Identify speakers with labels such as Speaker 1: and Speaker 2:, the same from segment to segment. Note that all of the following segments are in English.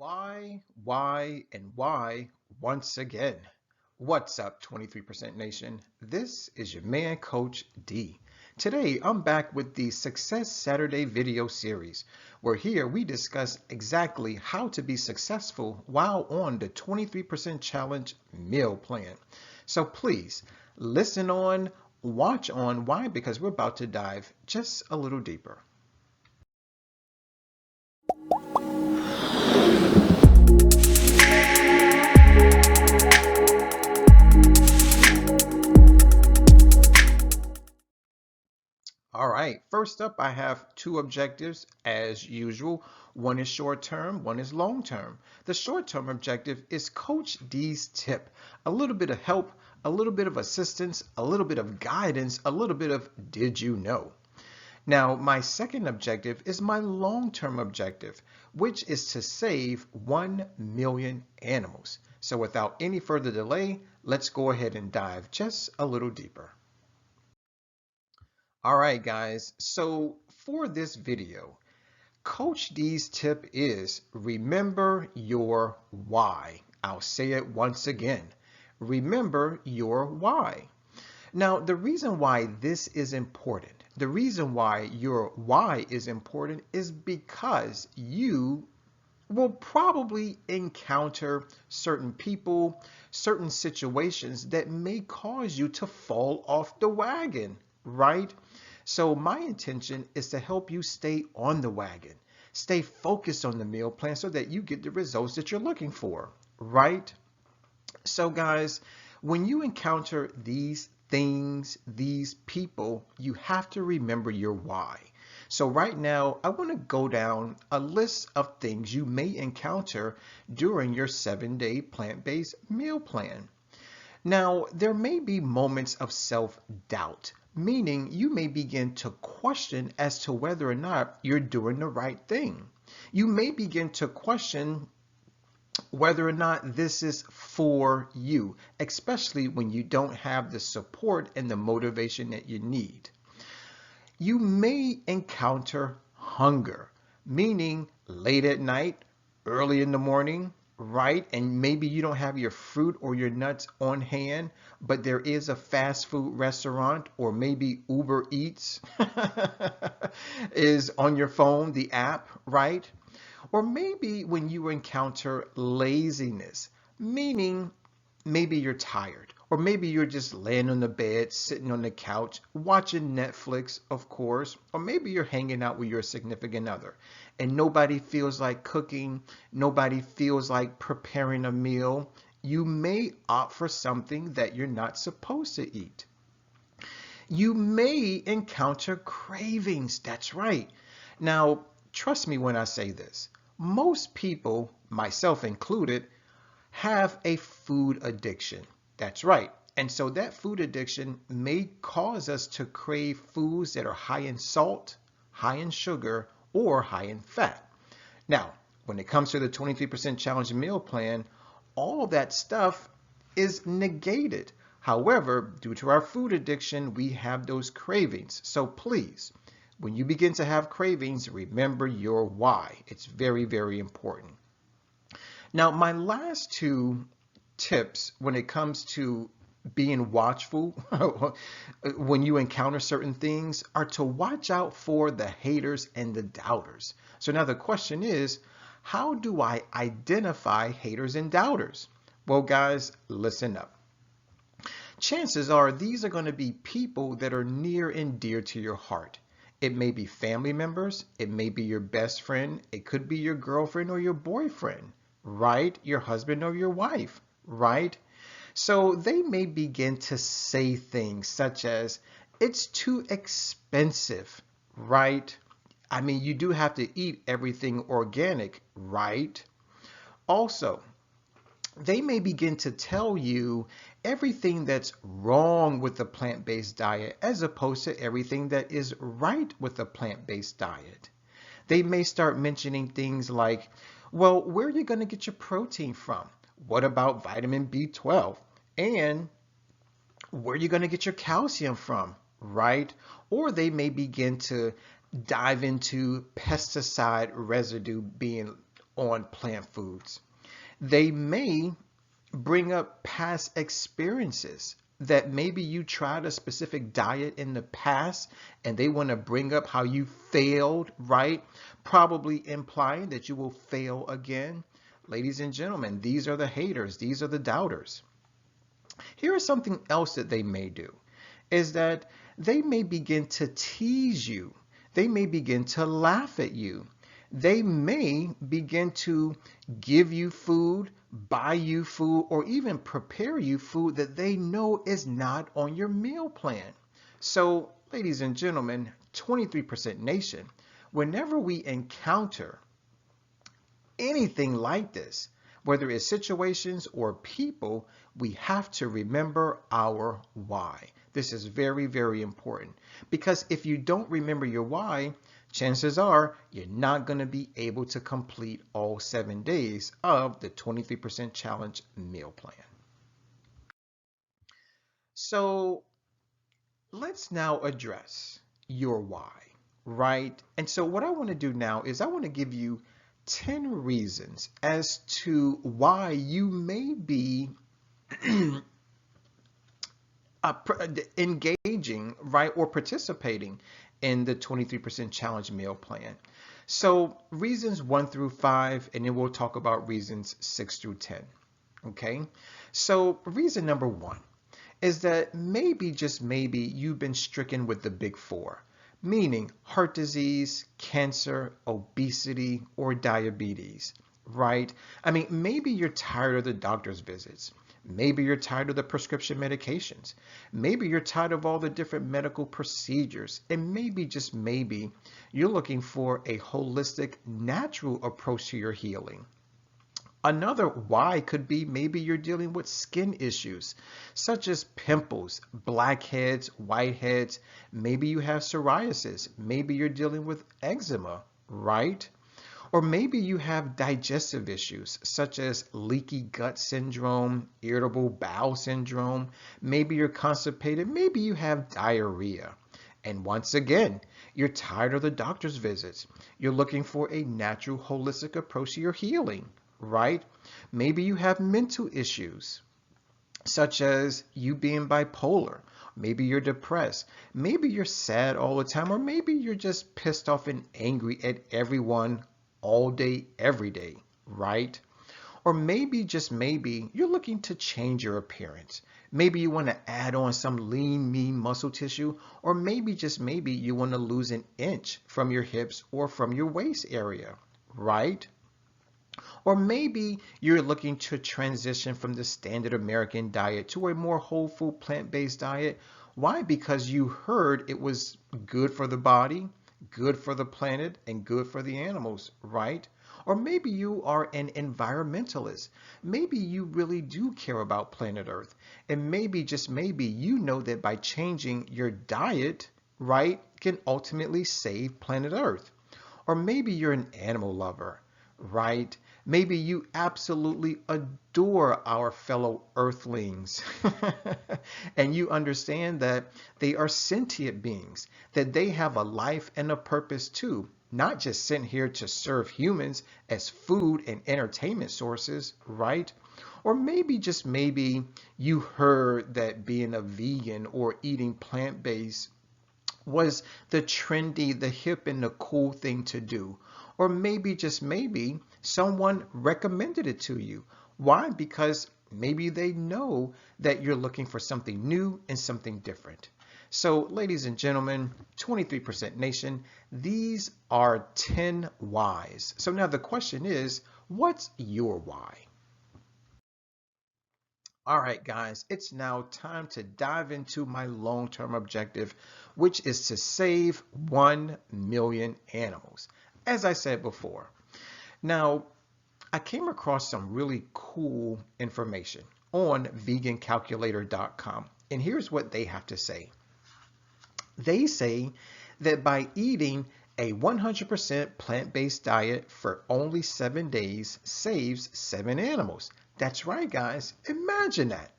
Speaker 1: And why once again? What's up, 23% Nation? This is your man, Coach D. Today, I'm back with the Success Saturday video series, where here we discuss exactly how to be successful while on the 23% Challenge meal plan. So please, listen on, watch on. Why? Because we're about to dive just a little deeper. All right, first up, I have two objectives as usual. One is short term, one is long term. The short term objective is Coach D's tip, a little bit of help, a little bit of assistance, a little bit of guidance, a little bit of did you know? Now, my second objective is my long term objective, which is to save 1 million animals. So, without any further delay, let's go ahead and dive just a little deeper. All right, guys, so for this video, Coach D's tip is remember your why. I'll say it once again. Remember your why. Now, the reason why this is important, the reason why your why is important is because you will probably encounter certain people, certain situations that may cause you to fall off the wagon, right? So my intention is to help you stay on the wagon, stay focused on the meal plan so that you get the results that you're looking for, right? So guys, when you encounter these things, these people, you have to remember your why. So right now, I want to go down a list of things you may encounter during your 7-day plant-based meal plan. Now, there may be moments of self-doubt, meaning you may begin to question as to whether or not you're doing the right thing. You may begin to question whether or not this is for you, especially when you don't have the support and the motivation that you need. You may encounter hunger, meaning late at night, early in the morning, right? And maybe you don't have your fruit or your nuts on hand, but there is a fast food restaurant or maybe Uber Eats is on your phone, the app, right? Or maybe when you encounter laziness, meaning maybe you're tired, or maybe you're just laying on the bed, sitting on the couch, watching Netflix, of course, or maybe you're hanging out with your significant other and nobody feels like cooking, nobody feels like preparing a meal. You may opt for something that you're not supposed to eat. You may encounter cravings. That's right. Now, trust me when I say this. Most people, myself included, have a food addiction. That's right. And so that food addiction may cause us to crave foods that are high in salt, high in sugar, or high in fat. Now, when it comes to the 23% challenge meal plan, all that stuff is negated. However, due to our food addiction, we have those cravings. So please, when you begin to have cravings, remember your why. It's very, very important. Now, my last two tips when it comes to being watchful when you encounter certain things are to watch out for the haters and the doubters. So now the question is, how do I identify haters and doubters? Well, guys, listen up. Chances are these are going to be people that are near and dear to your heart. It may be family members, it may be your best friend, it could be your girlfriend or your boyfriend, right? Your husband or your wife, right? So they may begin to say things such as, it's too expensive, right? I mean, you do have to eat everything organic, right? Also, they may begin to tell you everything that's wrong with the plant-based diet as opposed to everything that is right with the plant-based diet. They may start mentioning things like, well, where are you going to get your protein from? What about vitamin B12? And where are you going to get your calcium from, right? Or they may begin to dive into pesticide residue being on plant foods. They may bring up past experiences that maybe you tried a specific diet in the past and they want to bring up how you failed, right? Probably implying that you will fail again. Ladies and gentlemen, these are the haters, these are the doubters. Here is something else that they may do, is that they may begin to tease you. They may begin to laugh at you. They may begin to give you food, buy you food, or even prepare you food that they know is not on your meal plan. So, ladies and gentlemen, 23% Nation, whenever we encounter anything like this, whether it's situations or people, we have to remember our why. This is very, very important because if you don't remember your why, chances are you're not going to be able to complete all 7 days of the 23% challenge meal plan. So let's now address your why, right? And so what I want to do now is I want to give you 10 reasons as to why you may be engaging, right, or participating in the 23% challenge meal plan. So reasons 1 through 5, and then we'll talk about reasons 6 through 10. Okay, so reason number 1 is that maybe, just maybe, you've been stricken with the big 4, meaning heart disease, cancer, obesity, or diabetes, right? I mean, maybe you're tired of the doctor's visits. Maybe you're tired of the prescription medications. Maybe you're tired of all the different medical procedures. And maybe, just maybe, you're looking for a holistic, natural approach to your healing. Another why could be maybe you're dealing with skin issues such as pimples, blackheads, whiteheads. Maybe you have psoriasis. Maybe you're dealing with eczema, right? Or maybe you have digestive issues such as leaky gut syndrome, irritable bowel syndrome. Maybe you're constipated. Maybe you have diarrhea. And once again, you're tired of the doctor's visits. You're looking for a natural, holistic approach to your healing, right? Maybe you have mental issues such as you being bipolar. Maybe you're depressed. Maybe you're sad all the time, or maybe you're just pissed off and angry at everyone all day, every day, right? Or maybe, just maybe, you're looking to change your appearance. Maybe you want to add on some lean, mean muscle tissue, or maybe, just maybe, you want to lose an inch from your hips or from your waist area, right? Or maybe you're looking to transition from the standard American diet to a more whole food plant-based diet. Why? Because you heard it was good for the body, good for the planet, and good for the animals, right? Or maybe you are an environmentalist. Maybe you really do care about planet Earth. And maybe, just maybe, you know that by changing your diet, right, can ultimately save planet Earth. Or maybe you're an animal lover, right? Maybe you absolutely adore our fellow earthlings and you understand that they are sentient beings, that they have a life and a purpose too, not just sent here to serve humans as food and entertainment sources, right? Or maybe, just maybe, you heard that being a vegan or eating plant-based was the trendy, the hip, and the cool thing to do. Or maybe, just maybe, someone recommended it to you. Why? Because maybe they know that you're looking for something new and something different. So, ladies and gentlemen, 23% Nation, these are 10 whys. So now the question is, what's your why? All right, guys, it's now time to dive into my long-term objective, which is to save 1 million animals, as I said before. Now, I came across some really cool information on vegancalculator.com, and here's what they have to say. They say that by eating a 100% plant-based diet for only 7 days saves 7 animals. That's right, guys. Imagine that.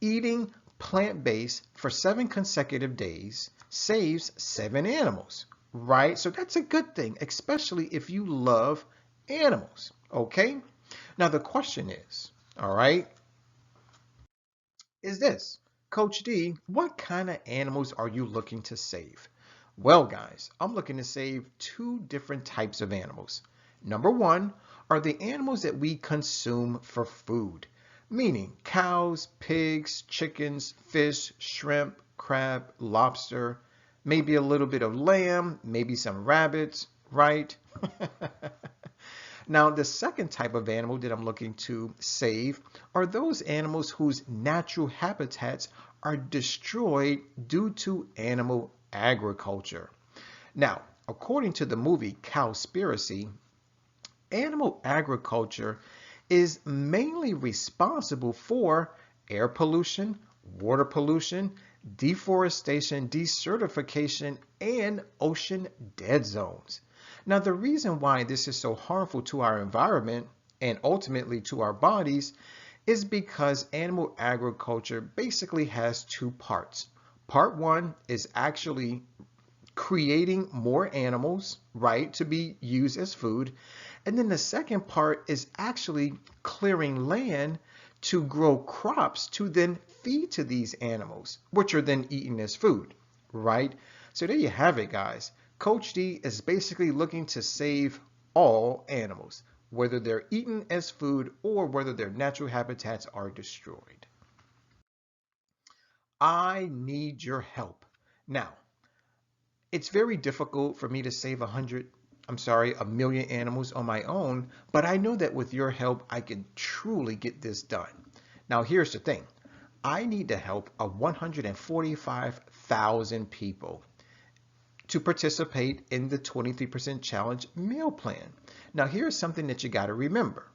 Speaker 1: Eating plant-based for 7 consecutive days saves 7 animals, right? So that's a good thing, especially if you love animals. Okay? Now the question all right, is this, Coach D, what kind of animals are you looking to save? Well, guys, I'm looking to save two different types of animals. Number one are the animals that we consume for food, meaning cows, pigs, chickens, fish, shrimp, crab, lobster, maybe a little bit of lamb, maybe some rabbits, right? Now, the second type of animal that I'm looking to save are those animals whose natural habitats are destroyed due to animal agriculture. Now, according to the movie Cowspiracy, animal agriculture is mainly responsible for air pollution, water pollution, deforestation, desertification, and ocean dead zones. Now, the reason why this is so harmful to our environment and ultimately to our bodies is because animal agriculture basically has two parts. Part one is actually creating more animals, right, to be used as food. And then the second part is actually clearing land to grow crops to then feed to these animals, which are then eaten as food, right? So there you have it, guys. Coach D is basically looking to save all animals, whether they're eaten as food or whether their natural habitats are destroyed. I need your help. Now, it's very difficult for me to save a million animals on my own, but I know that with your help, I can truly get this done. Now, here's the thing. I need the help of 145,000 people to participate in the 23% challenge meal plan. Now, here's something that you got to remember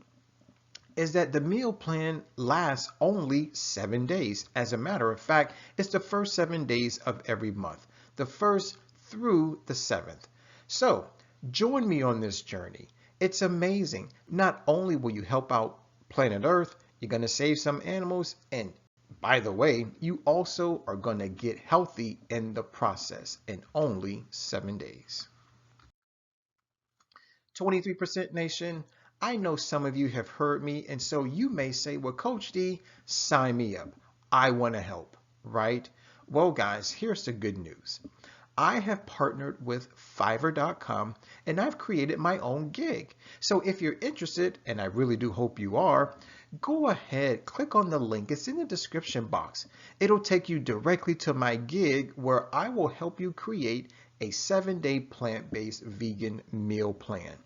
Speaker 1: is that the meal plan lasts only 7 days. As a matter of fact, it's the first 7 days of every month, the first through the 7th. So join me on this journey. It's amazing. Not only will you help out planet Earth, you're going to save some animals, and by the way, you also are going to get healthy in the process in only 7 days. 23% Nation, I know some of you have heard me, and so you may say, well, Coach D, sign me up. I want to help, right? Well, guys, here's the good news. I have partnered with Fiverr.com and I've created my own gig. So if you're interested, and I really do hope you are, go ahead, click on the link. It's in the description box. It'll take you directly to my gig where I will help you create a 7-day plant-based vegan meal plan.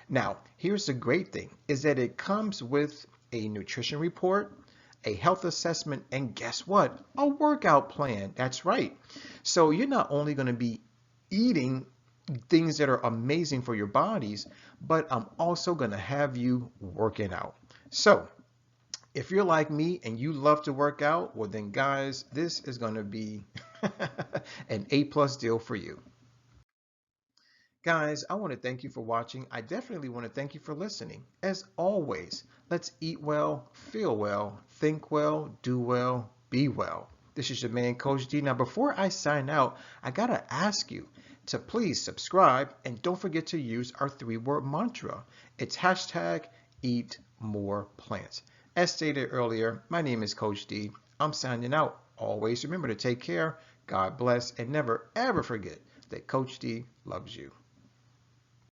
Speaker 1: Now, here's the great thing is that it comes with a nutrition report, a health assessment, and guess what? A workout plan. That's right. So you're not only going to be eating things that are amazing for your bodies, but I'm also going to have you working out. So if you're like me and you love to work out, well then guys, this is going to be an A+ deal for you. Guys, I want to thank you for watching. I definitely want to thank you for listening. As always, let's eat well, feel well, think well, do well, be well. This is your man, Coach D. Now, before I sign out, I got to ask you to please subscribe and don't forget to use our 3-word mantra. It's hashtag eat more plants. As stated earlier, my name is Coach D. I'm signing out. Always remember to take care, God bless, and never ever forget that Coach D loves you.